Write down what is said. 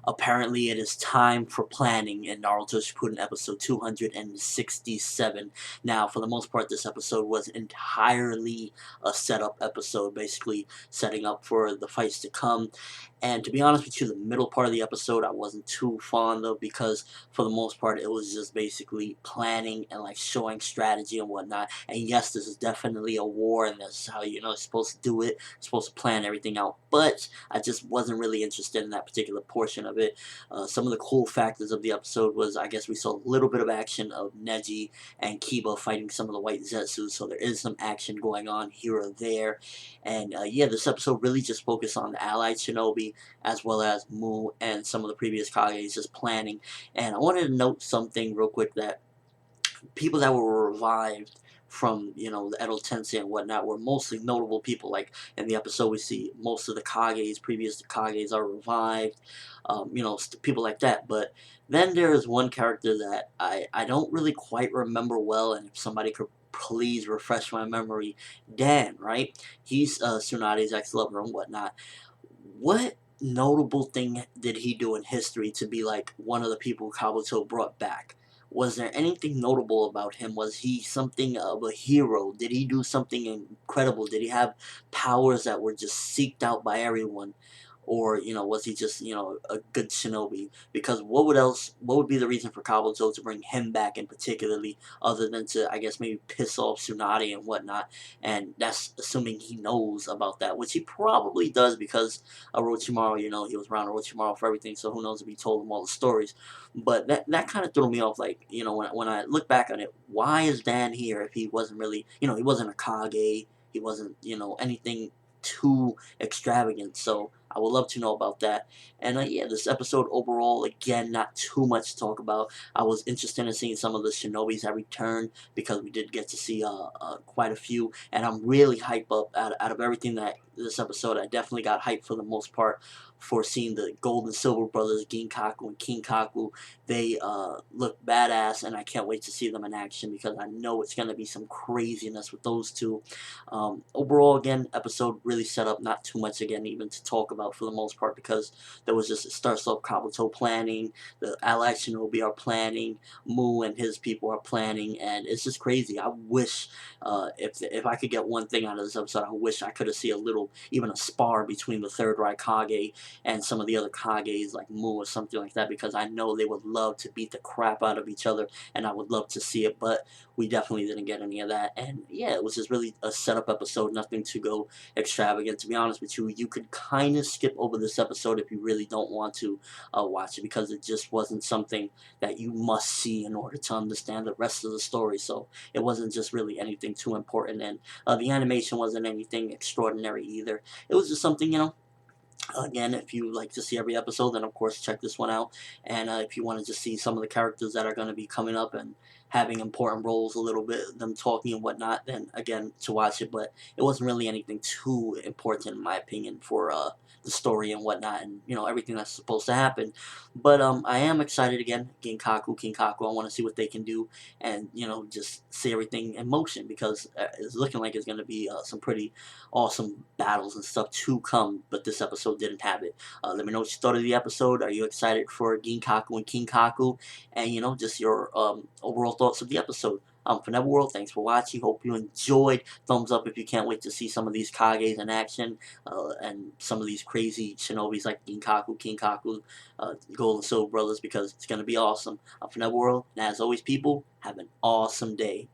Apparently, it is time for planning in Naruto Shippuden episode 267. Now, for the most part, this episode was entirely a setup episode, basically setting up for the fights to come. And to be honest with you, the middle part of the episode I wasn't too fond of because, for the most part, it was just basically planning and like showing strategy and whatnot. And yes, this is definitely a war, and that's how you're supposed to do it. You're supposed to plan everything out. But I just wasn't really interested in that particular portion of it. Some of the cool factors of the episode was, I guess, we saw a little bit of action of Neji and Kiba fighting some of the white Zetsus, so there is some action going on here or there. And yeah, this episode really just focused on the allied shinobi as well as Mu and some of the previous Kages just planning. And I wanted to note something real quick, that people that were revived from the Edo Tensei and whatnot were mostly notable people. Like in the episode, we see most of the Kages, previous Kages, are revived. People like that. But then there is one character that I don't really quite remember well, and if somebody could please refresh my memory, Dan, right? He's Tsunade's ex-lover and whatnot. What notable thing did he do in history to be like one of the people Kabuto brought back? Was there anything notable about him? Was he something of a hero? Did he do something incredible? Did he have powers that were just seeked out by everyone? Or, was he just, a good shinobi? Because what would be the reason for Kabuto to bring him back in particularly, other than to, I guess, maybe piss off Tsunade and whatnot? And that's assuming he knows about that, which he probably does because Orochimaru, he was around Orochimaru for everything, so who knows if he told him all the stories. But that kind of threw me off, like, when I look back on it, why is Dan here if he wasn't really, he wasn't a Kage, he wasn't, anything too extravagant. So I would love to know about that. And yeah, this episode overall, again, not too much to talk about. I was interested in seeing some of the shinobis that returned because we did get to see quite a few. And I'm really hyped up out of everything that this episode. I definitely got hyped for the most part for seeing the Gold and Silver brothers, Ginkaku and Kinkaku. They look badass, and I can't wait to see them in action because I know it's going to be some craziness with those two. Overall, again, episode really set up not too much again even to talk about for the most part, because there was just, it starts off Kabuto planning, the allied shinobi are planning, Mu and his people are planning, and it's just crazy. I wish if I could get one thing out of this episode, I wish I could have seen a little, even a spar between the Third Reich Kage and some of the other Kages like Mu or something like that, because I know they would love to beat the crap out of each other, and I would love to see it, but we definitely didn't get any of that. And yeah, it was just really a setup episode, nothing to go extravagant. To be honest with you, you could kind of skip over this episode if you really don't want to watch it, because it just wasn't something that you must see in order to understand the rest of the story. So it wasn't just really anything too important, and the animation wasn't anything extraordinary either. It was just something, again, if you like to see every episode, then of course check this one out. And if you want to just see some of the characters that are going to be coming up and having important roles, a little bit, them talking and whatnot, then again, to watch it. But it wasn't really anything too important, in my opinion, for the story and whatnot, and everything that's supposed to happen. But I am excited again. Kinkaku. I want to see what they can do, and just see everything in motion, because it's looking like it's going to be some pretty awesome battles and stuff to come, but this episode didn't have it. Let me know what you thought of the episode. Are you excited for Ginkaku and Kinkaku? And, just your overall thoughts of the episode. ForneverWorld, thanks for watching. Hope you enjoyed. Thumbs up if you can't wait to see some of these Kages in action, and some of these crazy shinobis like Ginkaku, Kinkaku, Gold and Silver brothers, because it's going to be awesome. ForneverWorld, and as always, people, have an awesome day.